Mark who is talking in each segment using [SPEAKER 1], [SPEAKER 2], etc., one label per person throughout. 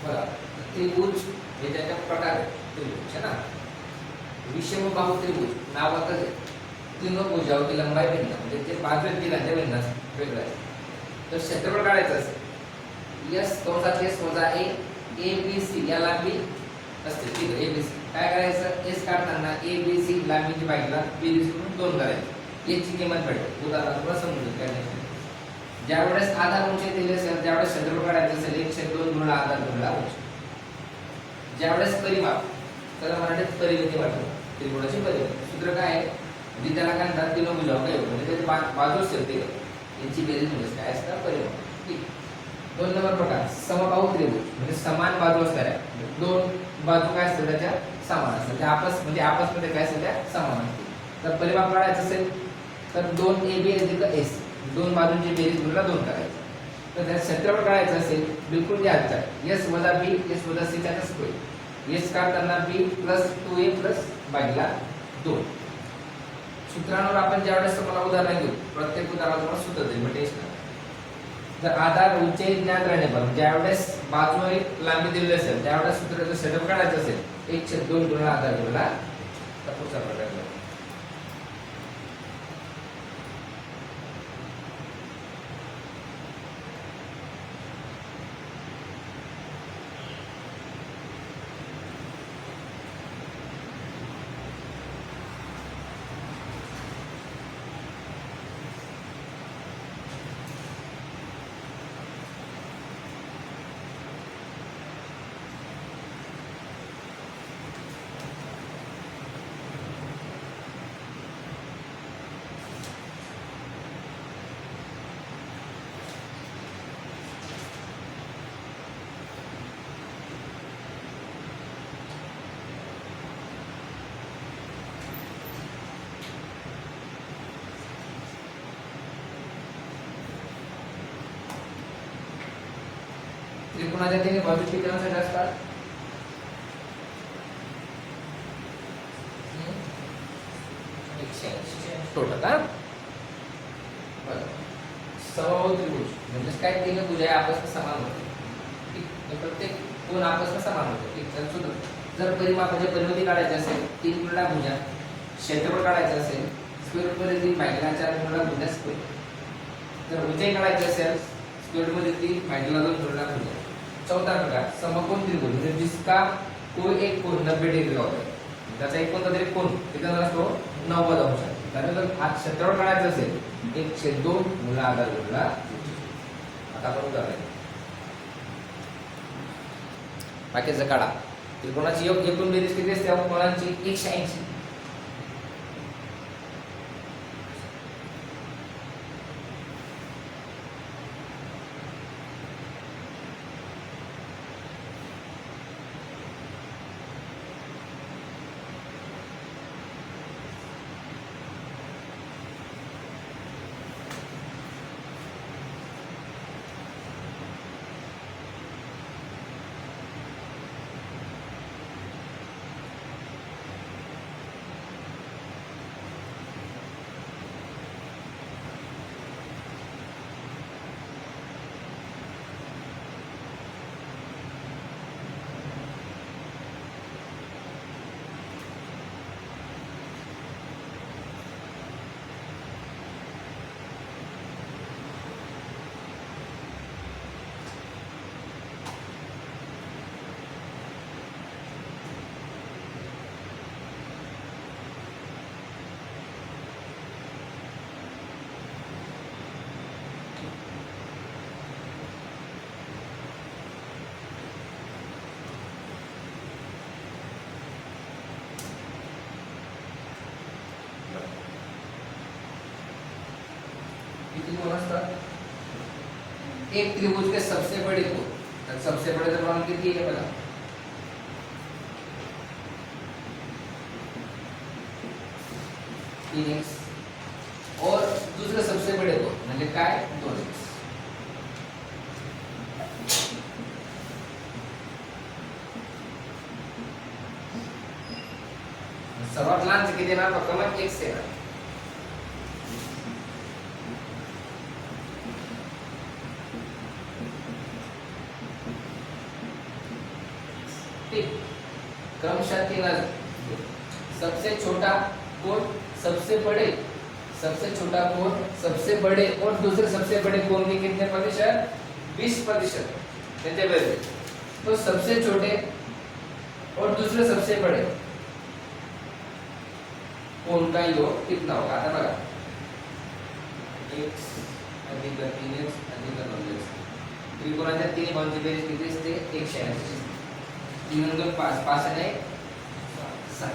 [SPEAKER 1] बघा त्रिभुज हे त्याच्या प्रकार आहे त्रिभुज है ना. विषमबाहू त्रिभुज नावातच आहे. त्रिभुजावरील लंबाई भिन्न म्हणजे ते बाजू तिघांच्या भिन्न वेगळं आहे. तर क्षेत्रफळ काढायचं असेल एस कंसात एस वजा ए ए बी सी या लांबी असते ठीक आहे. ए बी सी काय करायचं एस काढताना ए बी सी लांबीची बाजूला बी बी सी म्हणून 2 करायचे. एच ची किंमत भेटेल. उदाहरण तुला समजून काय ज्यावेळेस आधार उंची दिली असेल त्यावेळेस क्षेत्रफळ काढायचं असेल 1/2 गुणिले आधार गुणिले उंची. ज्यावेळेस परिमाप तर मराठीत परिमिती वाटतो त्रिकोणाची परिमिती सूत्र काय आहे म्हणजे त्याला काय म्हणतात त्रिभुजाव काय म्हणजे त्याची बाजू असेल ते यांची बेरीज म्हणजे काय असतं परिमाप. ठीक. 2 नंबर प्रकार समबाहू त्रिभुज म्हणजे समान बाजू असणाऱ्या 2 बाजू काय असतात त्याच्या समान असतात त्या आपसमध्ये काय असतात त्या समान असतात. तर परिमाप काढायचं असेल तर 2ab अधिक s 2 बाजूंची बेरीज गुणिले 2 करायचं. तर त्यात क्षेत्रफळ काढायचं असेल बिलकुल घ्यायचं आहे s वजा b s वजा c चा स्क्वेअर s काढताना b प्लस 2a प्लस भागिले 2. सूत्रांवर आपण ज्यावेळेस तुम्हाला उदाहरण घेऊ प्रत्येक उदाहरणात तुम्हाला सूत्र देईल म्हणजे जर आधार उंची ज्ञात राहणे पण ज्यावेळेस बाजूवरील लांबी दिलेली असेल त्यावेळेस सूत्राचं क्षेत्रफळ काढायचं असेल 1/2 गुणिले आधार गुणिले तर पुढचा प्रकार आहे. त्रिकोणाच्या तिन्ही बाजू किती अंशाचे असतात टोटल हा. समबाहू त्रिभुज म्हणजे काय तीन भुजा आपस समान होते. ठीक. प्रत्येक कोण आपस समान होते. ठीक. तर सूत्र जर परिमापाची परिमिती काढायची असेल 3 गुणिले भुजा क्षेत्रफळ काढायचं असेल स्क्वेअर रूट मध्ये 3 भागिले 4 गुणिले भुजा स्क्वेअर. जर उंचाई काढायची असेल स्क्वेअर रूट मध्ये 3 भागिले 2 गुणिले भुजा. चौथा प्रकार समकोण त्रिभुज म्हणजे जिसका कोई एक कोण 90 डिग्री होता है त्याचा एक कोणता तरी कोण किती असतो 90 अंश. त्यानंतर हा क्षेत्रफळ काढायचं असेल 1/2 गुणिले आधार गुणिले. आता आपण उदाहरण बाकीचं काढा. त्रिकोणाची एकूण बेरीज किती असते कोणाची 180. किती कोण असतात एक त्रिभुज के सबसे बड़े कोण तर सबसे बड़े का मान किती आहे बघा 3x और दूसरे सबसे बड़े कोण म्हणजे काय 2x. सर्वात लहानचे किती येणार फक्त मग x येणार. ठीक, क्रमशः 3 आ सबसे छोटा कोण, सबसे बड़े, सबसे छोटा कोण, सबसे बड़े और दूसरे सबसे बड़े कोण के कितने प्रतिशत, 20%। त्याचे बेरीज तो सबसे छोटे और दूसरे सबसे बड़े कोण का योग कितना होगा, आता बघा x अधिक 3x अधिक 9x, त्रिकोणाच्या तिन्ही बाजूंची बेरीज किती असते, 180। 3 आणि 2 5, 5 आणि 1 7,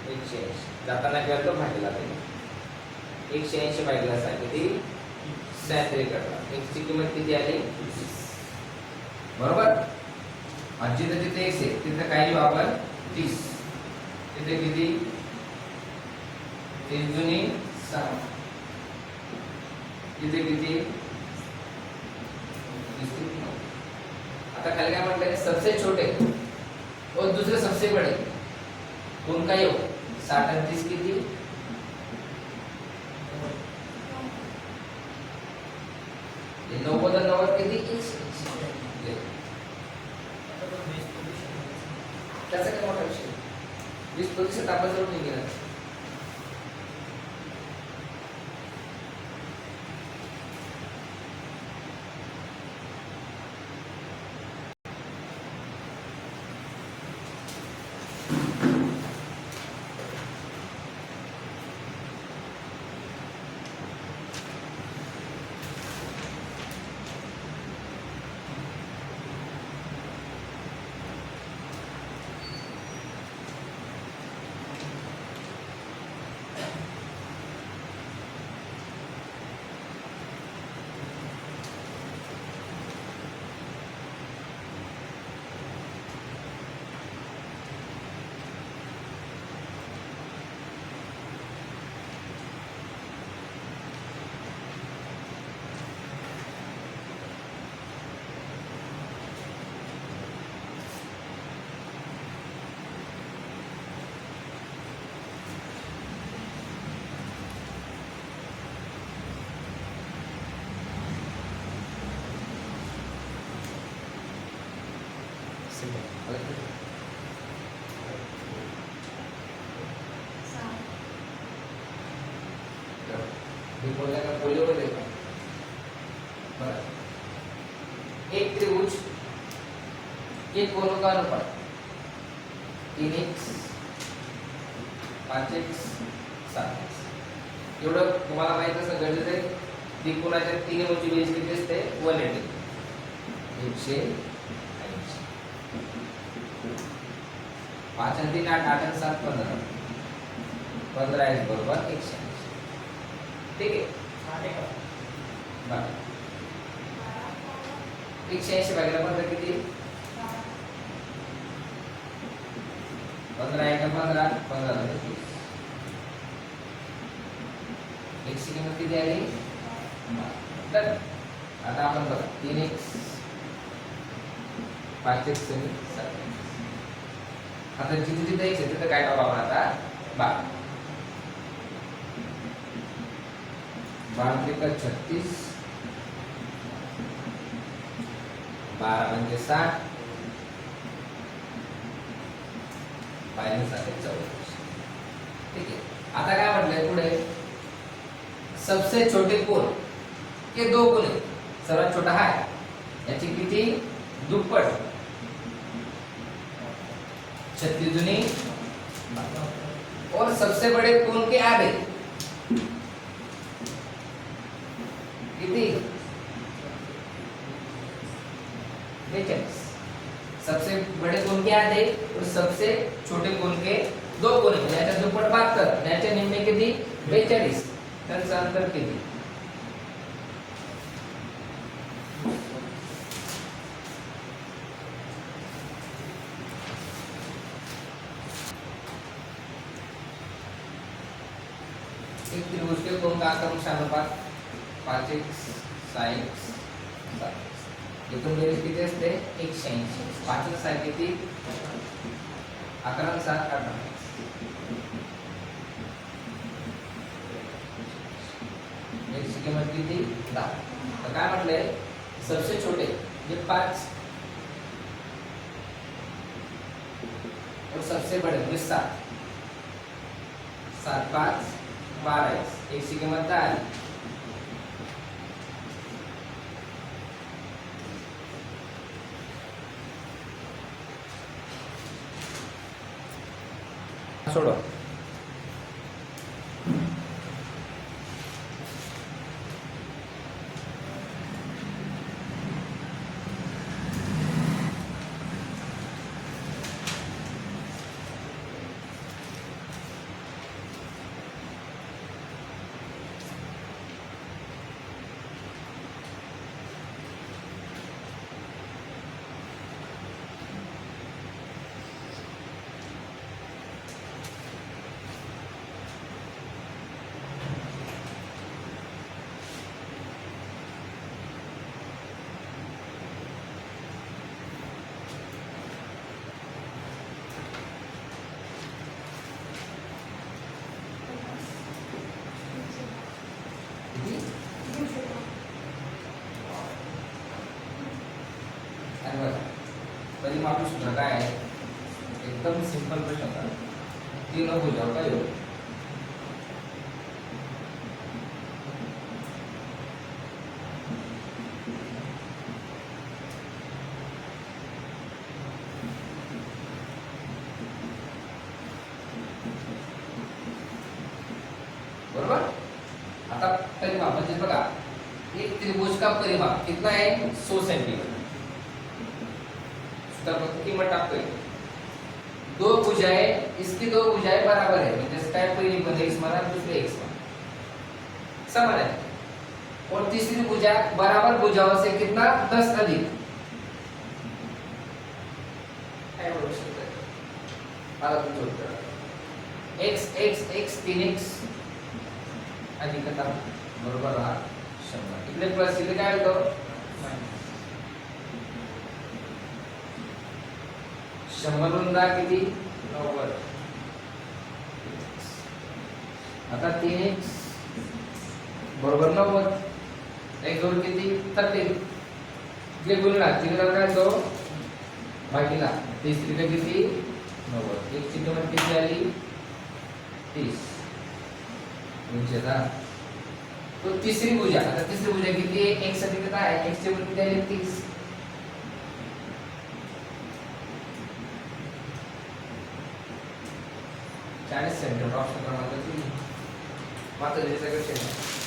[SPEAKER 1] 180 जाताना केवळ तो भागला जाईल, 180 भागला 6 किती 37 करता, x ची किंमत किती आली 20, बरोबर। आणि जिथे तिथे x आहे तिथे काय लिहू आपण 30, तिथे किती 3 दुनी 6, तिथे किती 30। आता खाली काय म्हटलंय, सबसे छोटे और दूसरे सबसे बड़े कोण का योग 60 आणि 30 किती 90 आणि 90 किती 180। त्याचा काय मोठा विषय, 20% आपण जरूर नाही गेला। बोलने का पोलियो को देखा, एक त्रिभुज एक कोणों का अनुपात 3x 5x 7x, एवढं तुम्हाला माहित असं गरजेचं आहे। त्रिकोणाच्या तिन्ही बाजूची बेरीज किती असते 180, 180, 5 आणि 3 8, 8 आणि 7 15, 15x बरोबर 180, ठीक आहे। बघा 180 भागिले 15 किती 15 1 15, 15 झाले 30, x ची किंमत किती आली, तर आता आपण बघा 3x 5x आणि 7x, आता जिथे जिथे x आहे तिथे काय टाकू आपण आता 12, 12 त्रिक 36, 12 म्हणजे 60, 5 7 44, ठीक आहे। आता काय म्हटलंय पुढे, सबसे छोटे कोण के 2 कोण आहे, सर्वात छोटा हा आहे, याची किती दुप्पट 36 दुनी, और सबसे बड़े कोण के आधे किती 42, सबसे बड़े कोण के आधे और सबसे छोटे कोण के 2 कोण आहे, याच्या दुप्पट 72, याच्या निम्मे किती 42, त्यांचं अंतर किती, एक त्रिभुज के कोण का आक्रमक अनुपात 5x 6x 7x, एकूण बेरीज किती असते 180, 5 आणि 6 किती 11 आणि 7 18, x ची किंमत किती 10। तर काय म्हटलंय, सबसे छोटे जे 5 सबसे बड़े म्हणजे 7 7 5 12 x ची किंमत काय आली सोडवा परिमापी सूत्र काय आहे एकदम सिंपल प्रश्न होता 3 भुजावर काय होईल बरोबर आता परिमाप म्हणजे बघा एक त्रिभुज का परिमाप कितना है 100 सेंटीमीटर कीमत टाकतोय 2 भुजाएं इसकी 2 भुजाएं बराबर है म्हणजे काय पहिली पण x म्हणा दुसरी x म्हणा समान है और तीसरी भुजा बराबर भुजाओं से कितना 10 अधिक काय बोलू शकतो आता तुमचं उत्तर x x x 3x अधिकता बरोबर हा 100 इकडे प्लस इकडे काय होतं 100 किती 90 आता 3x बरोबर 90 एक जोड किती 30 जे गुणला 3 काय तो भागिला 30 तिथे किती 90 एक ची किंमत किती आली 30 तो तिसरी भुजा आता तिसरी भुजा किती आहे x साठी काय आहे x ची किंमत किती आली 30 40 सेंटीमीटर ऑप्शन क्रमांक 3 मात्र हे सगळं